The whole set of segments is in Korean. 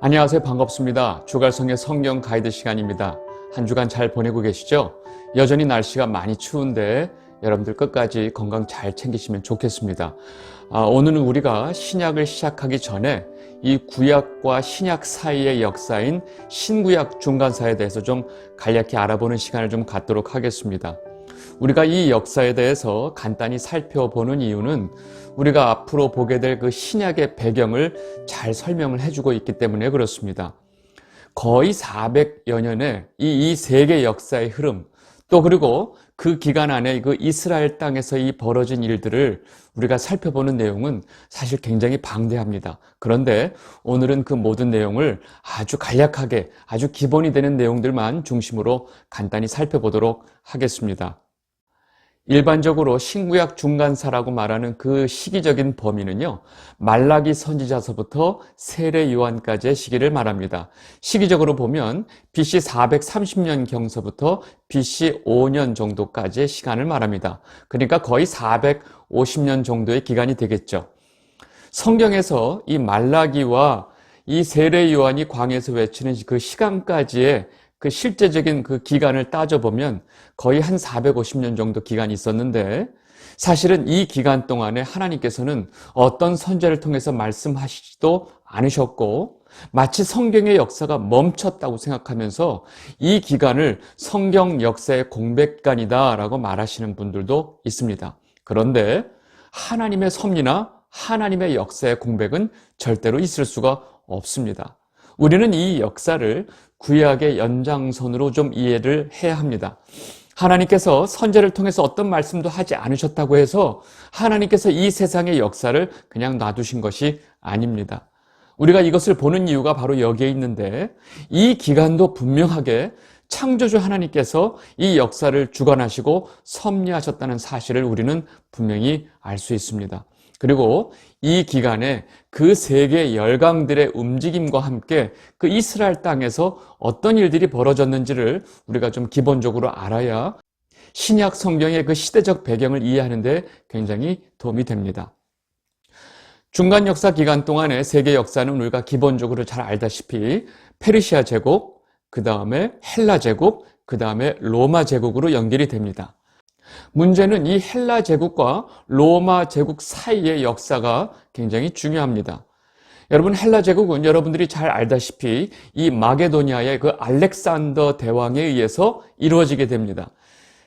안녕하세요. 반갑습니다. 주갈성의 성경 가이드 시간입니다. 한 주간 잘 보내고 계시죠? 여전히 날씨가 많이 추운데 여러분들 끝까지 건강 잘 챙기시면 좋겠습니다. 오늘은 우리가 신약을 시작하기 전에 이 구약과 신약 사이의 역사인 신구약 중간사에 대해서 좀 간략히 알아보는 시간을 좀 갖도록 하겠습니다. 우리가 이 역사에 대해서 간단히 살펴보는 이유는 우리가 앞으로 보게 될 그 신약의 배경을 잘 설명을 해주고 있기 때문에 그렇습니다. 거의 400여 년의 이 세계 역사의 흐름, 또 그리고 그 기간 안에 그 이스라엘 땅에서 이 벌어진 일들을 우리가 살펴보는 내용은 사실 굉장히 방대합니다. 그런데 오늘은 그 모든 내용을 아주 간략하게, 아주 기본이 되는 내용들만 중심으로 간단히 살펴보도록 하겠습니다. 일반적으로 신구약 중간사라고 말하는 그 시기적인 범위는요, 말라기 선지자서부터 세례 요한까지의 시기를 말합니다. 시기적으로 보면 BC 430년 경서부터 BC 5년 정도까지의 시간을 말합니다. 그러니까 거의 450년 정도의 기간이 되겠죠. 성경에서 이 말라기와 이 세례 요한이 광야에서 외치는 그 시간까지의 그 실제적인 그 기간을 따져보면 거의 한 450년 정도 기간이 있었는데, 사실은 이 기간 동안에 하나님께서는 어떤 선지자를 통해서 말씀하시지도 않으셨고, 마치 성경의 역사가 멈췄다고 생각하면서 이 기간을 성경 역사의 공백기간이다라고 말하시는 분들도 있습니다. 그런데 하나님의 섭리나 하나님의 역사의 공백은 절대로 있을 수가 없습니다. 우리는 이 역사를 구약의 연장선으로 좀 이해를 해야 합니다. 하나님께서 선지자를 통해서 어떤 말씀도 하지 않으셨다고 해서 하나님께서 이 세상의 역사를 그냥 놔두신 것이 아닙니다. 우리가 이것을 보는 이유가 바로 여기에 있는데, 이 기간도 분명하게 창조주 하나님께서 이 역사를 주관하시고 섭리하셨다는 사실을 우리는 분명히 알 수 있습니다. 그리고 이 기간에 그 세계 열강들의 움직임과 함께 그 이스라엘 땅에서 어떤 일들이 벌어졌는지를 우리가 좀 기본적으로 알아야 신약 성경의 그 시대적 배경을 이해하는 데 굉장히 도움이 됩니다. 중간 역사 기간 동안의 세계 역사는 우리가 기본적으로 잘 알다시피 페르시아 제국, 그 다음에 헬라 제국, 그 다음에 로마 제국으로 연결이 됩니다. 문제는 이 헬라 제국과 로마 제국 사이의 역사가 굉장히 중요합니다. 여러분, 헬라 제국은 여러분들이 잘 알다시피 이 마게도니아의 그 알렉산더 대왕에 의해서 이루어지게 됩니다.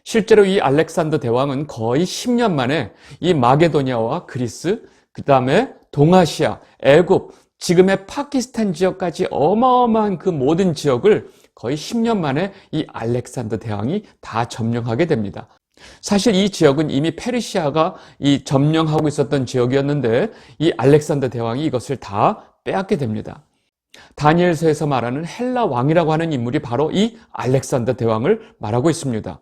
실제로 이 알렉산더 대왕은 거의 10년 만에 이 마게도니아와 그리스, 그 다음에 동아시아, 애굽, 지금의 파키스탄 지역까지 어마어마한 그 모든 지역을 거의 10년 만에 이 알렉산더 대왕이 다 점령하게 됩니다. 사실 이 지역은 이미 페르시아가 이 점령하고 있었던 지역이었는데 이 알렉산더 대왕이 이것을 다 빼앗게 됩니다. 다니엘서에서 말하는 헬라 왕이라고 하는 인물이 바로 이 알렉산더 대왕을 말하고 있습니다.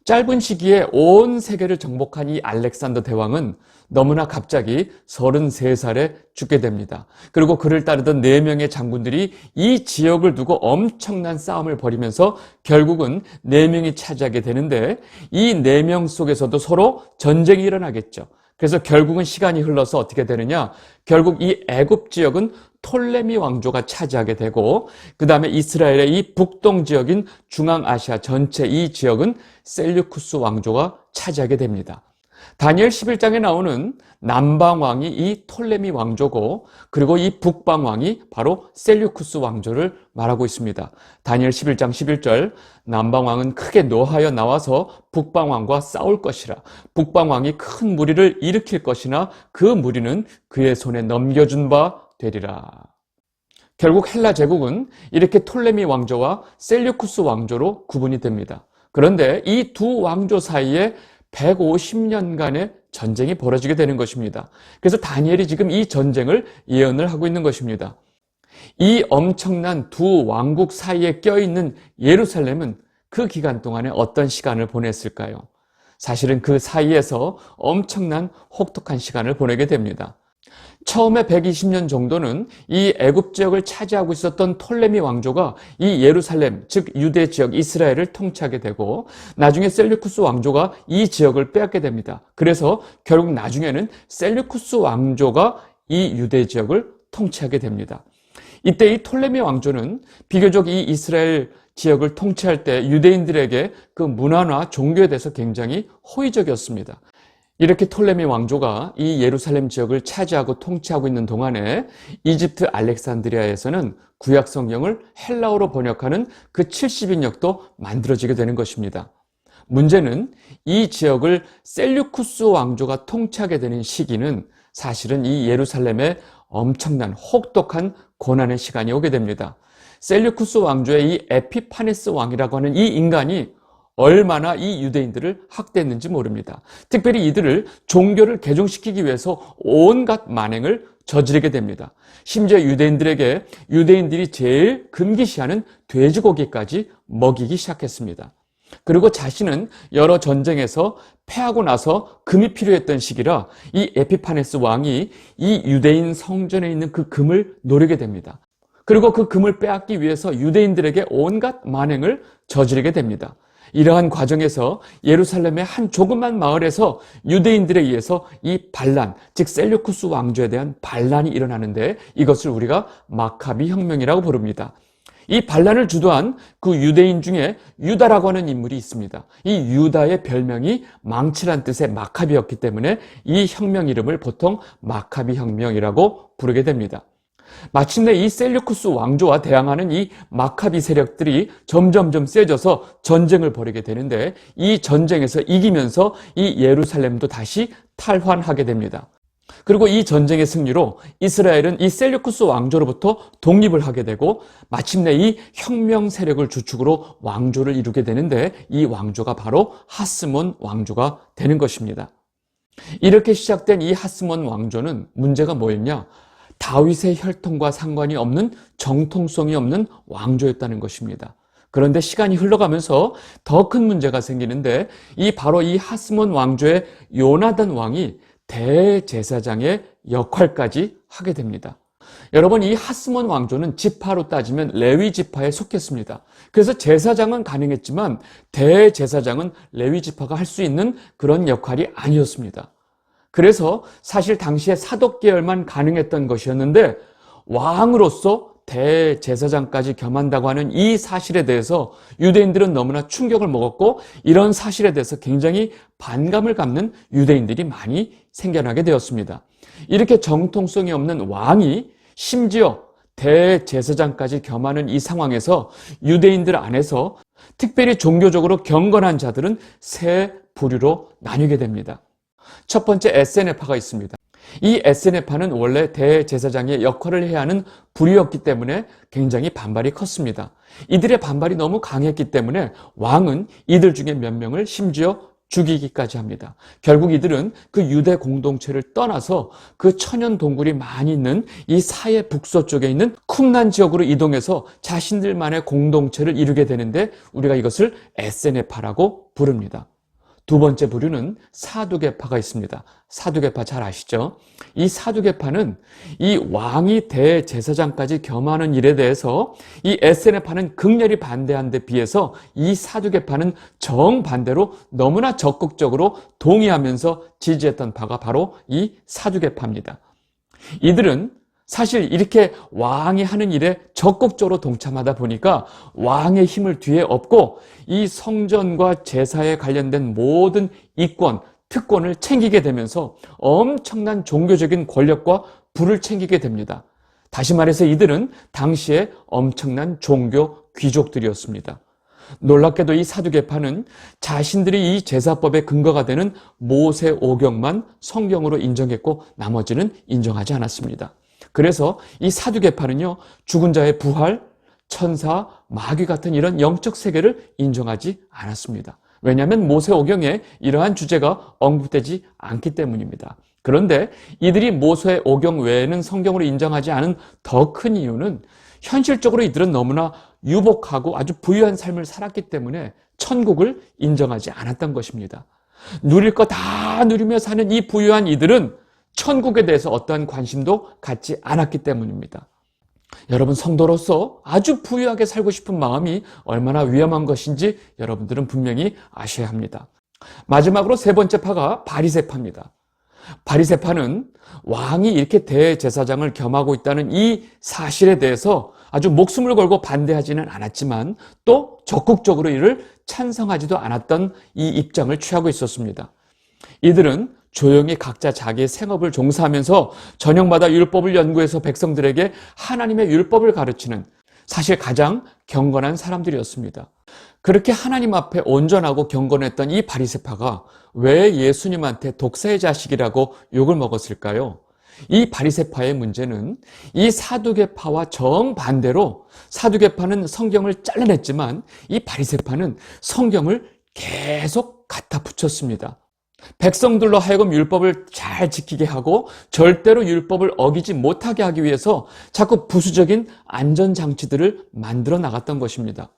짧은 시기에 온 세계를 정복한 이 알렉산더 대왕은 너무나 갑자기 33살에 죽게 됩니다. 그리고 그를 따르던 4명의 장군들이 이 지역을 두고 엄청난 싸움을 벌이면서 결국은 4명이 차지하게 되는데, 이 4명 속에서도 서로 전쟁이 일어나겠죠. 그래서 결국은 시간이 흘러서 어떻게 되느냐, 결국 이 애굽 지역은 톨레미 왕조가 차지하게 되고, 그 다음에 이스라엘의 이 북동 지역인 중앙아시아 전체 이 지역은 셀류쿠스 왕조가 차지하게 됩니다. 다니엘 11장에 나오는 남방왕이 이 톨레미 왕조고, 그리고 이 북방왕이 바로 셀류쿠스 왕조를 말하고 있습니다. 다니엘 11장 11절, 남방왕은 크게 노하여 나와서 북방왕과 싸울 것이라. 북방왕이 큰 무리를 일으킬 것이나 그 무리는 그의 손에 넘겨준 바 되리라. 결국 헬라 제국은 이렇게 톨레미 왕조와 셀류쿠스 왕조로 구분이 됩니다. 그런데 이 두 왕조 사이에 150년간의 전쟁이 벌어지게 되는 것입니다. 그래서 다니엘이 지금 이 전쟁을 예언을 하고 있는 것입니다. 이 엄청난 두 왕국 사이에 껴있는 예루살렘은 그 기간 동안에 어떤 시간을 보냈을까요? 사실은 그 사이에서 엄청난 혹독한 시간을 보내게 됩니다. 처음에 120년 정도는 이 애굽 지역을 차지하고 있었던 톨레미 왕조가 이 예루살렘, 즉 유대 지역 이스라엘을 통치하게 되고, 나중에 셀류쿠스 왕조가 이 지역을 빼앗게 됩니다. 그래서 결국 나중에는 셀류쿠스 왕조가 이 유대 지역을 통치하게 됩니다. 이때 이 톨레미 왕조는 비교적 이 이스라엘 지역을 통치할 때 유대인들에게 그 문화나 종교에 대해서 굉장히 호의적이었습니다. 이렇게 톨레미 왕조가 이 예루살렘 지역을 차지하고 통치하고 있는 동안에 이집트 알렉산드리아에서는 구약 성경을 헬라어로 번역하는 그 70인역도 만들어지게 되는 것입니다. 문제는 이 지역을 셀류쿠스 왕조가 통치하게 되는 시기는 사실은 이 예루살렘의 엄청난 혹독한 고난의 시간이 오게 됩니다. 셀류쿠스 왕조의 이 에피파네스 왕이라고 하는 이 인간이 얼마나 이 유대인들을 학대했는지 모릅니다. 특별히 이들을 종교를 개종시키기 위해서 온갖 만행을 저지르게 됩니다. 심지어 유대인들에게 유대인들이 제일 금기시하는 돼지고기까지 먹이기 시작했습니다. 그리고 자신은 여러 전쟁에서 패하고 나서 금이 필요했던 시기라 이 에피파네스 왕이 이 유대인 성전에 있는 그 금을 노리게 됩니다. 그리고 그 금을 빼앗기 위해서 유대인들에게 온갖 만행을 저지르게 됩니다. 이러한 과정에서 예루살렘의 한 조그만 마을에서 유대인들에 의해서 이 반란, 즉 셀류쿠스 왕조에 대한 반란이 일어나는데 이것을 우리가 마카비 혁명이라고 부릅니다. 이 반란을 주도한 그 유대인 중에 유다라고 하는 인물이 있습니다. 이 유다의 별명이 망치란 뜻의 마카비였기 때문에 이 혁명 이름을 보통 마카비 혁명이라고 부르게 됩니다. 마침내 이 셀류쿠스 왕조와 대항하는 이 마카비 세력들이 점점점 세져서 전쟁을 벌이게 되는데 이 전쟁에서 이기면서 이 예루살렘도 다시 탈환하게 됩니다. 그리고 이 전쟁의 승리로 이스라엘은 이 셀류쿠스 왕조로부터 독립을 하게 되고 마침내 이 혁명 세력을 주축으로 왕조를 이루게 되는데 이 왕조가 바로 하스몬 왕조가 되는 것입니다. 이렇게 시작된 이 하스몬 왕조는 문제가 뭐였냐? 다윗의 혈통과 상관이 없는 정통성이 없는 왕조였다는 것입니다. 그런데 시간이 흘러가면서 더 큰 문제가 생기는데 바로 이 하스몬 왕조의 요나단 왕이 대제사장의 역할까지 하게 됩니다. 여러분, 이 하스몬 왕조는 지파로 따지면 레위 지파에 속했습니다. 그래서 제사장은 가능했지만 대제사장은 레위 지파가 할 수 있는 그런 역할이 아니었습니다. 그래서 사실 당시에 사독 계열만 가능했던 것이었는데 왕으로서 대제사장까지 겸한다고 하는 이 사실에 대해서 유대인들은 너무나 충격을 먹었고 이런 사실에 대해서 굉장히 반감을 갖는 유대인들이 많이 생겨나게 되었습니다. 이렇게 정통성이 없는 왕이 심지어 대제사장까지 겸하는 이 상황에서 유대인들 안에서 특별히 종교적으로 경건한 자들은 세 부류로 나뉘게 됩니다. 첫 번째 에세네파가 있습니다. 이 에세네파는 원래 대제사장의 역할을 해야 하는 부류였기 때문에 굉장히 반발이 컸습니다. 이들의 반발이 너무 강했기 때문에 왕은 이들 중에 몇 명을 심지어 죽이기까지 합니다. 결국 이들은 그 유대 공동체를 떠나서 그 천연 동굴이 많이 있는 이 사해 북서 쪽에 있는 쿰난 지역으로 이동해서 자신들만의 공동체를 이루게 되는데 우리가 이것을 에세네파라고 부릅니다. 두 번째 부류는 사두개파가 있습니다. 사두개파 잘 아시죠? 이 사두개파는 이 왕이 대제사장까지 겸하는 일에 대해서 이 에세네파는 극렬히 반대한 데 비해서 이 사두개파는 정반대로 너무나 적극적으로 동의하면서 지지했던 파가 바로 이 사두개파입니다. 이들은 사실 이렇게 왕이 하는 일에 적극적으로 동참하다 보니까 왕의 힘을 뒤에 업고 이 성전과 제사에 관련된 모든 이권, 특권을 챙기게 되면서 엄청난 종교적인 권력과 부를 챙기게 됩니다. 다시 말해서 이들은 당시에 엄청난 종교 귀족들이었습니다. 놀랍게도 이 사두개파는 자신들이 이 제사법의 근거가 되는 모세오경만 성경으로 인정했고 나머지는 인정하지 않았습니다. 그래서 이 사두개파는요, 죽은 자의 부활, 천사, 마귀 같은 이런 영적 세계를 인정하지 않았습니다. 왜냐하면 모세오경에 이러한 주제가 언급되지 않기 때문입니다. 그런데 이들이 모세오경 외에는 성경으로 인정하지 않은 더 큰 이유는 현실적으로 이들은 너무나 유복하고 아주 부유한 삶을 살았기 때문에 천국을 인정하지 않았던 것입니다. 누릴 거 다 누리며 사는 이 부유한 이들은 천국에 대해서 어떠한 관심도 갖지 않았기 때문입니다. 여러분, 성도로서 아주 부유하게 살고 싶은 마음이 얼마나 위험한 것인지 여러분들은 분명히 아셔야 합니다. 마지막으로 세 번째 파가 바리새파입니다. 바리새파는 왕이 이렇게 대제사장을 겸하고 있다는 이 사실에 대해서 아주 목숨을 걸고 반대하지는 않았지만 또 적극적으로 이를 찬성하지도 않았던 이 입장을 취하고 있었습니다. 이들은 조용히 각자 자기의 생업을 종사하면서 저녁마다 율법을 연구해서 백성들에게 하나님의 율법을 가르치는 사실 가장 경건한 사람들이었습니다. 그렇게 하나님 앞에 온전하고 경건했던 이 바리새파가 왜 예수님한테 독사의 자식이라고 욕을 먹었을까요? 이 바리새파의 문제는 이 사두개파와 정반대로 사두개파는 성경을 잘라냈지만 이 바리새파는 성경을 계속 갖다 붙였습니다. 백성들로 하여금 율법을 잘 지키게 하고 절대로 율법을 어기지 못하게 하기 위해서 자꾸 부수적인 안전장치들을 만들어 나갔던 것입니다.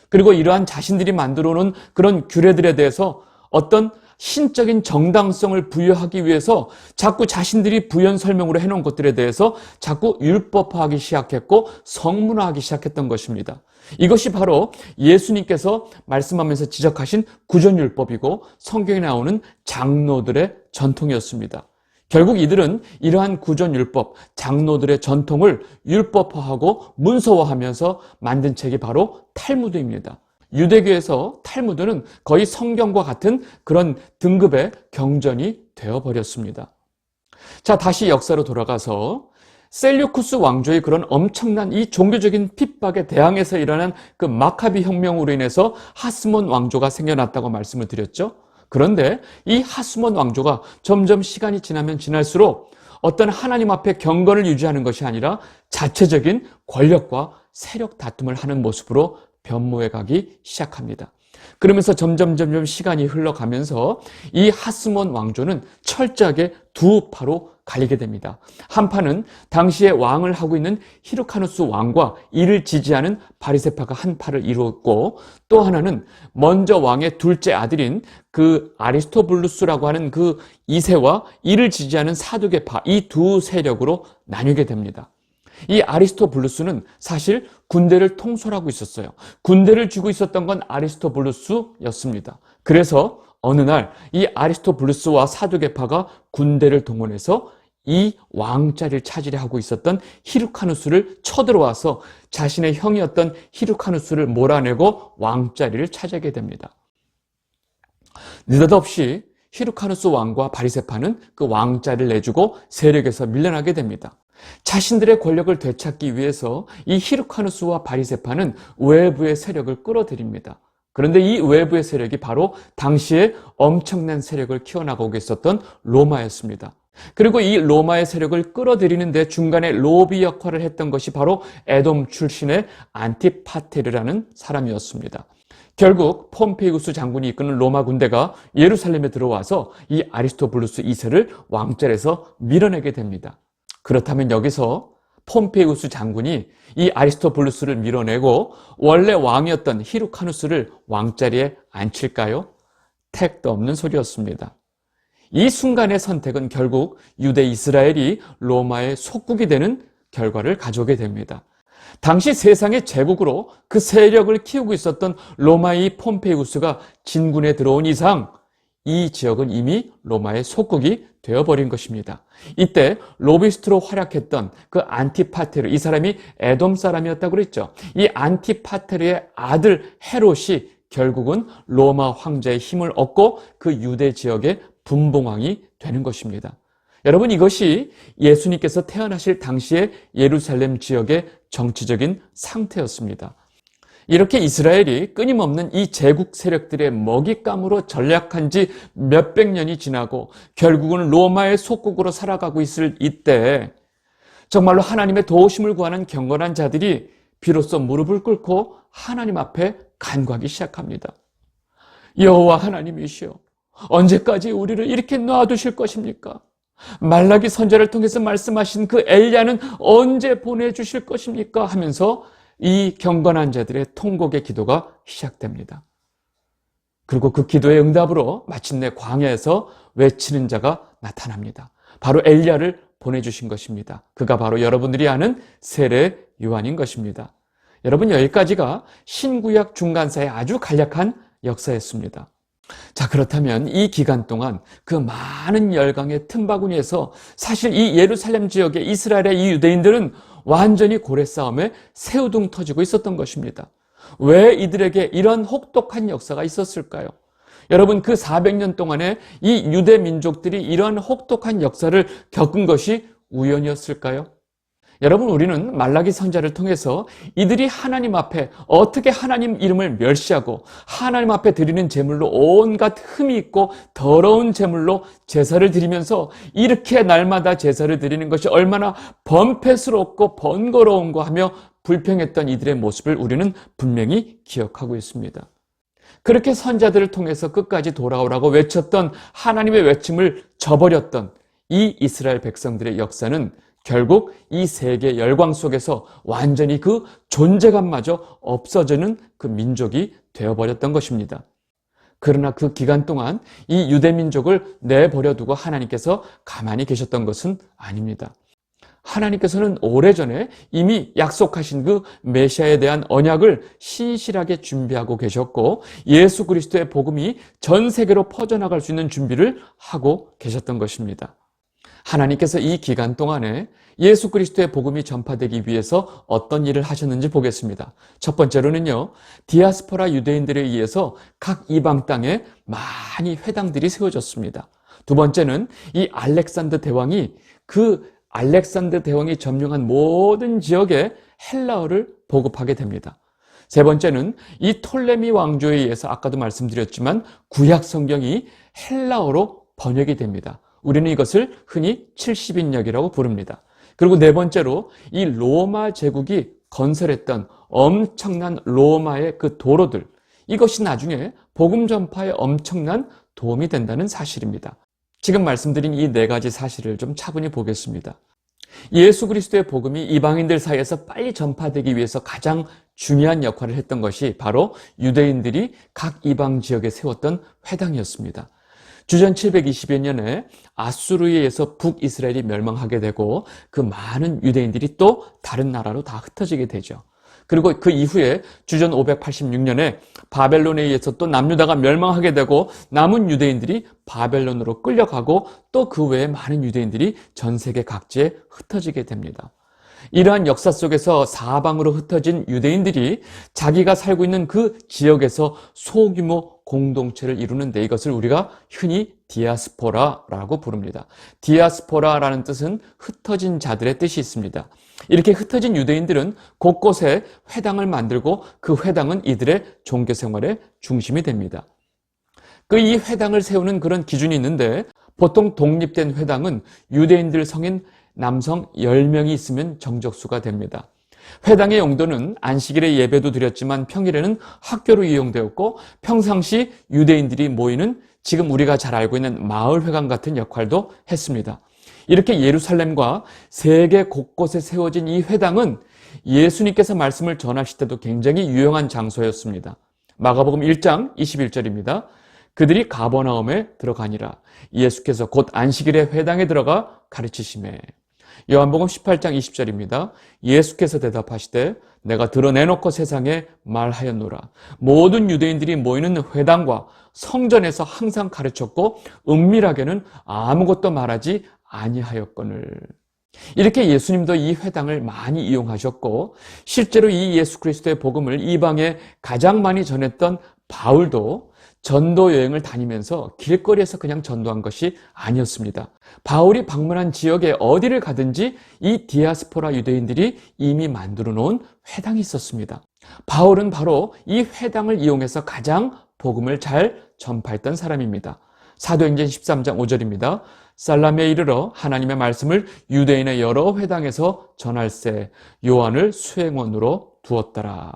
그리고 이러한 자신들이 만들어 놓은 그런 규례들에 대해서 어떤 신적인 정당성을 부여하기 위해서 자꾸 자신들이 부연 설명으로 해놓은 것들에 대해서 자꾸 율법화하기 시작했고 성문화하기 시작했던 것입니다. 이것이 바로 예수님께서 말씀하면서 지적하신 구전율법이고 성경에 나오는 장로들의 전통이었습니다. 결국 이들은 이러한 구전율법, 장로들의 전통을 율법화하고 문서화하면서 만든 책이 바로 탈무드입니다. 유대교에서 탈무드는 거의 성경과 같은 그런 등급의 경전이 되어버렸습니다. 자, 다시 역사로 돌아가서 셀류쿠스 왕조의 그런 엄청난 이 종교적인 핍박에 대항해서 일어난 그 마카비 혁명으로 인해서 하스몬 왕조가 생겨났다고 말씀을 드렸죠. 그런데 이 하스몬 왕조가 점점 시간이 지나면 지날수록 어떤 하나님 앞에 경건을 유지하는 것이 아니라 자체적인 권력과 세력 다툼을 하는 모습으로 변모해 가기 시작합니다. 그러면서 점점 시간이 흘러가면서 이 하스몬 왕조는 철저하게 두 파로 갈리게 됩니다. 한 파는 당시에 왕을 하고 있는 히르카누스 왕과 이를 지지하는 바리새파가 한 파를 이루었고, 또 하나는 먼저 왕의 둘째 아들인 그 아리스토블루스라고 하는 그 2세와 이를 지지하는 사두개파, 이 두 세력으로 나뉘게 됩니다. 이 아리스토블루스는 사실 군대를 통솔하고 있었어요. 군대를 쥐고 있었던 건 아리스토블루스였습니다. 그래서 어느 날 이 아리스토블루스와 사두개파가 군대를 동원해서 이 왕자리를 차지려 하고 있었던 히르카누스를 쳐들어와서 자신의 형이었던 히르카누스를 몰아내고 왕자리를 차지하게 됩니다. 느닷없이 히르카누스 왕과 바리새파는 그 왕자리를 내주고 세력에서 밀려나게 됩니다. 자신들의 권력을 되찾기 위해서 이 히르카누스와 바리새파는 외부의 세력을 끌어들입니다. 그런데 이 외부의 세력이 바로 당시에 엄청난 세력을 키워나가고 있었던 로마였습니다. 그리고 이 로마의 세력을 끌어들이는데 중간에 로비 역할을 했던 것이 바로 에돔 출신의 안티파테르라는 사람이었습니다. 결국 폼페이우스 장군이 이끄는 로마 군대가 예루살렘에 들어와서 이 아리스토블루스 2세를 왕자리에서 밀어내게 됩니다. 그렇다면 여기서 폼페이우스 장군이 이 아리스토블루스를 밀어내고 원래 왕이었던 히르카누스를 왕자리에 앉힐까요? 택도 없는 소리였습니다. 이 순간의 선택은 결국 유대 이스라엘이 로마의 속국이 되는 결과를 가져오게 됩니다. 당시 세상의 제국으로 그 세력을 키우고 있었던 로마의 폼페이우스가 진군에 들어온 이상 이 지역은 이미 로마의 속국이 되어버린 것입니다. 이때 로비스트로 활약했던 그 안티파테르, 이 사람이 에돔 사람이었다고 그랬죠. 이 안티파테르의 아들 헤롯이 결국은 로마 황제의 힘을 얻고 그 유대 지역의 분봉왕이 되는 것입니다. 여러분, 이것이 예수님께서 태어나실 당시의 예루살렘 지역의 정치적인 상태였습니다. 이렇게 이스라엘이 끊임없는 이 제국 세력들의 먹잇감으로 전락한 지 몇백 년이 지나고 결국은 로마의 속국으로 살아가고 있을 이때 정말로 하나님의 도우심을 구하는 경건한 자들이 비로소 무릎을 꿇고 하나님 앞에 간구하기 시작합니다. 여호와 하나님이시여, 언제까지 우리를 이렇게 놔두실 것입니까? 말라기 선지자를 통해서 말씀하신 그 엘리야는 언제 보내주실 것입니까? 하면서 이 경건한 자들의 통곡의 기도가 시작됩니다. 그리고 그 기도의 응답으로 마침내 광야에서 외치는 자가 나타납니다. 바로 엘리야를 보내주신 것입니다. 그가 바로 여러분들이 아는 세례 요한인 것입니다. 여러분, 여기까지가 신구약 중간사의 아주 간략한 역사였습니다. 자, 그렇다면 이 기간 동안 그 많은 열강의 틈바구니에서 사실 이 예루살렘 지역의 이스라엘의 이 유대인들은 완전히 고래 싸움에 새우등 터지고 있었던 것입니다. 왜 이들에게 이런 혹독한 역사가 있었을까요? 여러분, 그 400년 동안에 이 유대 민족들이 이러한 혹독한 역사를 겪은 것이 우연이었을까요? 여러분, 우리는 말라기 선지자를 통해서 이들이 하나님 앞에 어떻게 하나님 이름을 멸시하고 하나님 앞에 드리는 제물로 온갖 흠이 있고 더러운 제물로 제사를 드리면서 이렇게 날마다 제사를 드리는 것이 얼마나 번패스럽고 번거로운 거 하며 불평했던 이들의 모습을 우리는 분명히 기억하고 있습니다. 그렇게 선자들을 통해서 끝까지 돌아오라고 외쳤던 하나님의 외침을 저버렸던 이 이스라엘 백성들의 역사는 결국 이 세계 열광 속에서 완전히 그 존재감마저 없어지는 그 민족이 되어버렸던 것입니다. 그러나 그 기간 동안 이 유대 민족을 내버려 두고 하나님께서 가만히 계셨던 것은 아닙니다. 하나님께서는 오래전에 이미 약속하신 그 메시아에 대한 언약을 신실하게 준비하고 계셨고 예수 그리스도의 복음이 전 세계로 퍼져나갈 수 있는 준비를 하고 계셨던 것입니다. 하나님께서 이 기간 동안에 예수 그리스도의 복음이 전파되기 위해서 어떤 일을 하셨는지 보겠습니다. 첫 번째로는요, 디아스포라 유대인들에 의해서 각 이방 땅에 많이 회당들이 세워졌습니다. 두 번째는 이 알렉산더 대왕이 점령한 모든 지역에 헬라어를 보급하게 됩니다. 세 번째는 이 톨레미 왕조에 의해서 아까도 말씀드렸지만 구약 성경이 헬라어로 번역이 됩니다. 우리는 이것을 흔히 70인역이라고 부릅니다. 그리고 네 번째로 이 로마 제국이 건설했던 엄청난 로마의 그 도로들, 이것이 나중에 복음 전파에 엄청난 도움이 된다는 사실입니다. 지금 말씀드린 이 네 가지 사실을 좀 차분히 보겠습니다. 예수 그리스도의 복음이 이방인들 사이에서 빨리 전파되기 위해서 가장 중요한 역할을 했던 것이 바로 유대인들이 각 이방 지역에 세웠던 회당이었습니다. 주전 720여 년에 아수르에 의해서 북이스라엘이 멸망하게 되고 그 많은 유대인들이 또 다른 나라로 다 흩어지게 되죠. 그리고 그 이후에 주전 586년에 바벨론에 의해서 또 남유다가 멸망하게 되고 남은 유대인들이 바벨론으로 끌려가고 또 그 외에 많은 유대인들이 전 세계 각지에 흩어지게 됩니다. 이러한 역사 속에서 사방으로 흩어진 유대인들이 자기가 살고 있는 그 지역에서 소규모 공동체를 이루는데 이것을 우리가 흔히 디아스포라라고 부릅니다. 디아스포라라는 뜻은 흩어진 자들의 뜻이 있습니다. 이렇게 흩어진 유대인들은 곳곳에 회당을 만들고 그 회당은 이들의 종교 생활의 중심이 됩니다. 이 회당을 세우는 그런 기준이 있는데 보통 독립된 회당은 유대인들 성인 남성 10명이 있으면 정적수가 됩니다. 회당의 용도는 안식일에 예배도 드렸지만 평일에는 학교로 이용되었고 평상시 유대인들이 모이는 지금 우리가 잘 알고 있는 마을회관 같은 역할도 했습니다. 이렇게 예루살렘과 세계 곳곳에 세워진 이 회당은 예수님께서 말씀을 전하실 때도 굉장히 유용한 장소였습니다. 마가복음 1장 21절입니다. 그들이 가버나움에 들어가니라. 예수께서 곧 안식일에 회당에 들어가 가르치시매. 요한복음 18장 20절입니다. 예수께서 대답하시되 내가 드러내놓고 세상에 말하였노라. 모든 유대인들이 모이는 회당과 성전에서 항상 가르쳤고 은밀하게는 아무것도 말하지 아니하였거늘. 이렇게 예수님도 이 회당을 많이 이용하셨고 실제로 이 예수 그리스도의 복음을 이방에 가장 많이 전했던 바울도 전도 여행을 다니면서 길거리에서 그냥 전도한 것이 아니었습니다. 바울이 방문한 지역에 어디를 가든지 이 디아스포라 유대인들이 이미 만들어 놓은 회당이 있었습니다. 바울은 바로 이 회당을 이용해서 가장 복음을 잘 전파했던 사람입니다. 사도행전 13장 5절입니다. 살라미에 이르러 하나님의 말씀을 유대인의 여러 회당에서 전할세 요한을 수행원으로 두었더라.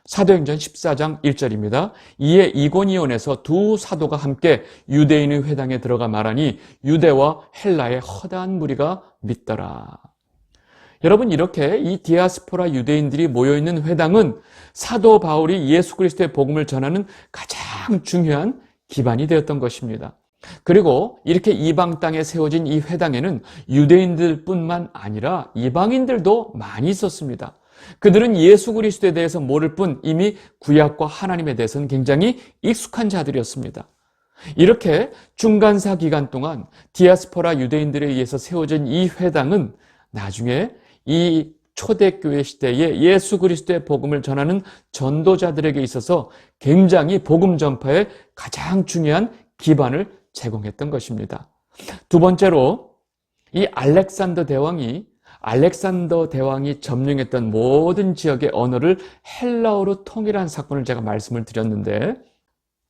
사도행전 14장 1절입니다. 이에 이고니온에서 두 사도가 함께 유대인의 회당에 들어가 말하니 유대와 헬라의 허다한 무리가 믿더라. 여러분, 이렇게 이 디아스포라 유대인들이 모여있는 회당은 사도 바울이 예수 그리스도의 복음을 전하는 가장 중요한 기반이 되었던 것입니다. 그리고 이렇게 이방 땅에 세워진 이 회당에는 유대인들뿐만 아니라 이방인들도 많이 있었습니다. 그들은 예수 그리스도에 대해서 모를 뿐 이미 구약과 하나님에 대해서는 굉장히 익숙한 자들이었습니다. 이렇게 중간사 기간 동안 디아스포라 유대인들에 의해서 세워진 이 회당은 나중에 이 초대교회 시대에 예수 그리스도의 복음을 전하는 전도자들에게 있어서 굉장히 복음 전파에 가장 중요한 기반을 제공했던 것입니다. 두 번째로 이 알렉산더 대왕이 점령했던 모든 지역의 언어를 헬라어로 통일한 사건을 제가 말씀을 드렸는데,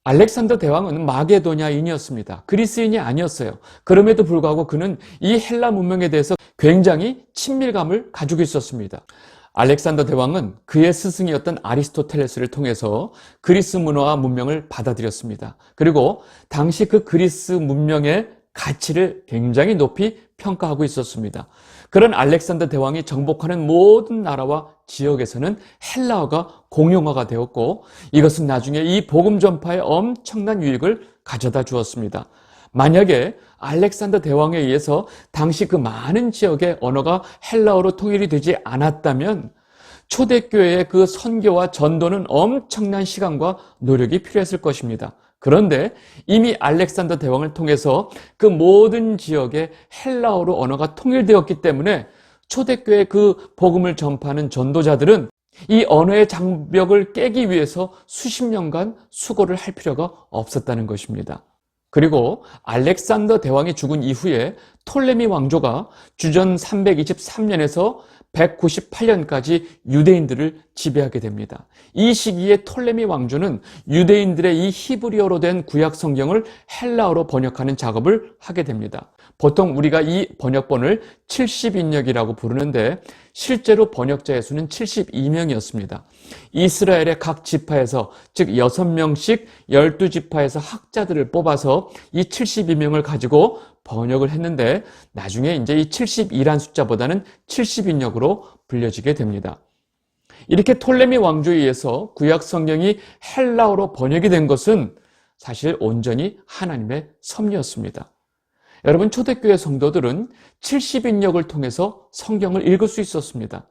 알렉산더 대왕은 마게도냐인이었습니다. 그리스인이 아니었어요. 그럼에도 불구하고 그는 이 헬라 문명에 대해서 굉장히 친밀감을 가지고 있었습니다. 알렉산더 대왕은 그의 스승이었던 아리스토텔레스를 통해서 그리스 문화와 문명을 받아들였습니다. 그리고 당시 그 그리스 문명의 가치를 굉장히 높이 평가하고 있었습니다. 그런 알렉산더 대왕이 정복하는 모든 나라와 지역에서는 헬라어가 공용어가 되었고, 이것은 나중에 이 복음 전파에 엄청난 유익을 가져다 주었습니다. 만약에 알렉산더 대왕에 의해서 당시 그 많은 지역의 언어가 헬라어로 통일이 되지 않았다면 초대교회의 그 선교와 전도는 엄청난 시간과 노력이 필요했을 것입니다. 그런데 이미 알렉산더 대왕을 통해서 그 모든 지역의 헬라어로 언어가 통일되었기 때문에 초대교회 그 복음을 전파하는 전도자들은 이 언어의 장벽을 깨기 위해서 수십 년간 수고를 할 필요가 없었다는 것입니다. 그리고 알렉산더 대왕이 죽은 이후에 톨레미 왕조가 주전 323년에서 198년까지 유대인들을 지배하게 됩니다. 이 시기에 톨레미 왕조는 유대인들의 이 히브리어로 된 구약 성경을 헬라어로 번역하는 작업을 하게 됩니다. 보통 우리가 이 번역본을 70인역이라고 부르는데 실제로 번역자의 수는 72명이었습니다. 이스라엘의 각 지파에서, 즉 6명씩 12지파에서 학자들을 뽑아서 이 72명을 가지고 번역을 했는데, 나중에 이제 이 72란 숫자보다는 70인역으로 불려지게 됩니다. 이렇게 톨레미 왕조에 의해서 구약 성경이 헬라어로 번역이 된 것은 사실 온전히 하나님의 섭리였습니다. 여러분, 초대교회 성도들은 70인역을 통해서 성경을 읽을 수 있었습니다.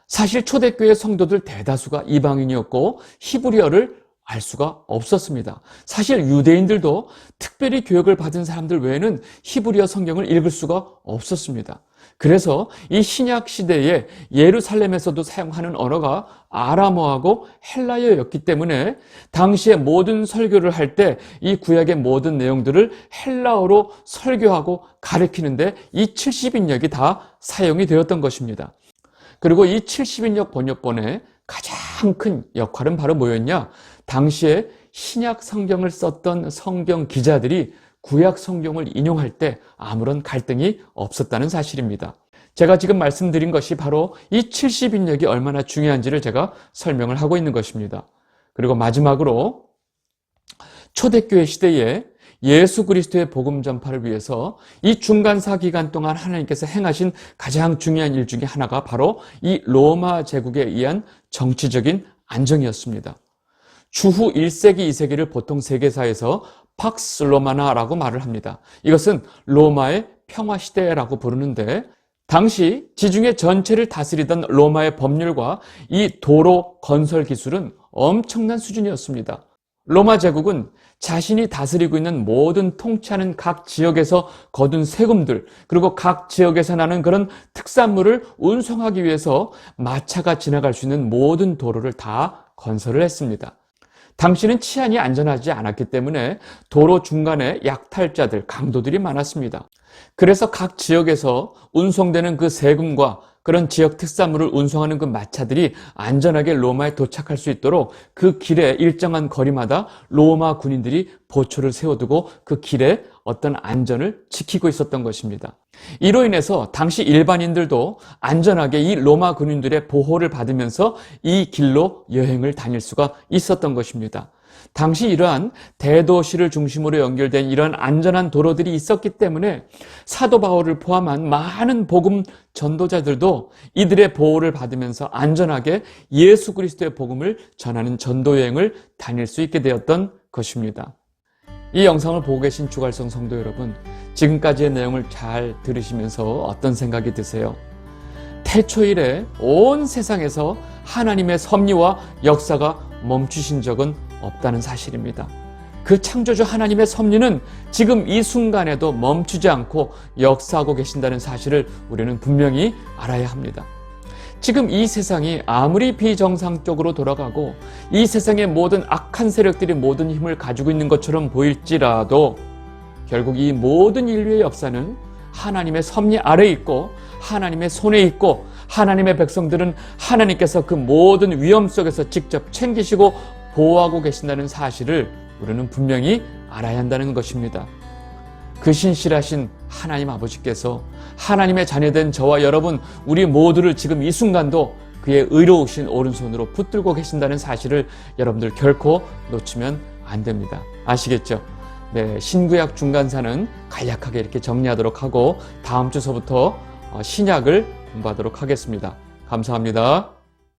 사실 초대교회 성도들 대다수가 이방인이었고 히브리어를 알 수가 없었습니다. 사실 유대인들도 특별히 교육을 받은 사람들 외에는 히브리어 성경을 읽을 수가 없었습니다. 그래서 이 신약 시대에 예루살렘에서도 사용하는 언어가 아람어하고 헬라어였기 때문에 당시에 모든 설교를 할 때 이 구약의 모든 내용들을 헬라어로 설교하고 가르치는데 이 70인역이 다 사용이 되었던 것입니다. 그리고 이 70인역 번역본의 가장 큰 역할은 바로 뭐였냐? 당시에 신약 성경을 썼던 성경 기자들이 구약 성경을 인용할 때 아무런 갈등이 없었다는 사실입니다. 제가 지금 말씀드린 것이 바로 이 70인역이 얼마나 중요한지를 제가 설명을 하고 있는 것입니다. 그리고 마지막으로 초대교회 시대에 예수 그리스도의 복음 전파를 위해서 이 중간사 기간 동안 하나님께서 행하신 가장 중요한 일 중에 하나가 바로 이 로마 제국에 의한 정치적인 안정이었습니다. 주후 1세기, 2세기를 보통 세계사에서 팍스 로마나라고 말을 합니다. 이것은 로마의 평화시대라고 부르는데, 당시 지중해 전체를 다스리던 로마의 법률과 이 도로 건설 기술은 엄청난 수준이었습니다. 로마 제국은 자신이 다스리고 있는 모든 통치하는 각 지역에서 거둔 세금들, 그리고 각 지역에서 나는 그런 특산물을 운송하기 위해서 마차가 지나갈 수 있는 모든 도로를 다 건설을 했습니다. 당시는 치안이 안전하지 않았기 때문에 도로 중간에 약탈자들, 강도들이 많았습니다. 그래서 각 지역에서 운송되는 그 세금과 그런 지역 특산물을 운송하는 그 마차들이 안전하게 로마에 도착할 수 있도록 그 길에 일정한 거리마다 로마 군인들이 보초를 세워두고 그 길에 어떤 안전을 지키고 있었던 것입니다. 이로 인해서 당시 일반인들도 안전하게 이 로마 군인들의 보호를 받으면서 이 길로 여행을 다닐 수가 있었던 것입니다. 당시 이러한 대도시를 중심으로 연결된 이러한 안전한 도로들이 있었기 때문에 사도 바울을 포함한 많은 복음 전도자들도 이들의 보호를 받으면서 안전하게 예수 그리스도의 복음을 전하는 전도 여행을 다닐 수 있게 되었던 것입니다. 이 영상을 보고 계신 주갈성 성도 여러분, 지금까지의 내용을 잘 들으시면서 어떤 생각이 드세요? 태초일에 온 세상에서 하나님의 섭리와 역사가 멈추신 적은 없다는 사실입니다. 그 창조주 하나님의 섭리는 지금 이 순간에도 멈추지 않고 역사하고 계신다는 사실을 우리는 분명히 알아야 합니다. 지금 이 세상이 아무리 비정상적으로 돌아가고 이 세상의 모든 악한 세력들이 모든 힘을 가지고 있는 것처럼 보일지라도 결국 이 모든 인류의 역사는 하나님의 섭리 아래에 있고 하나님의 손에 있고 하나님의 백성들은 하나님께서 그 모든 위험 속에서 직접 챙기시고 보호하고 계신다는 사실을 우리는 분명히 알아야 한다는 것입니다. 그 신실하신 하나님 아버지께서 하나님의 자녀된 저와 여러분 우리 모두를 지금 이 순간도 그의 의로우신 오른손으로 붙들고 계신다는 사실을 여러분들 결코 놓치면 안 됩니다. 아시겠죠? 네, 신구약 중간사는 간략하게 이렇게 정리하도록 하고 다음 주서부터 신약을 공부하도록 하겠습니다. 감사합니다.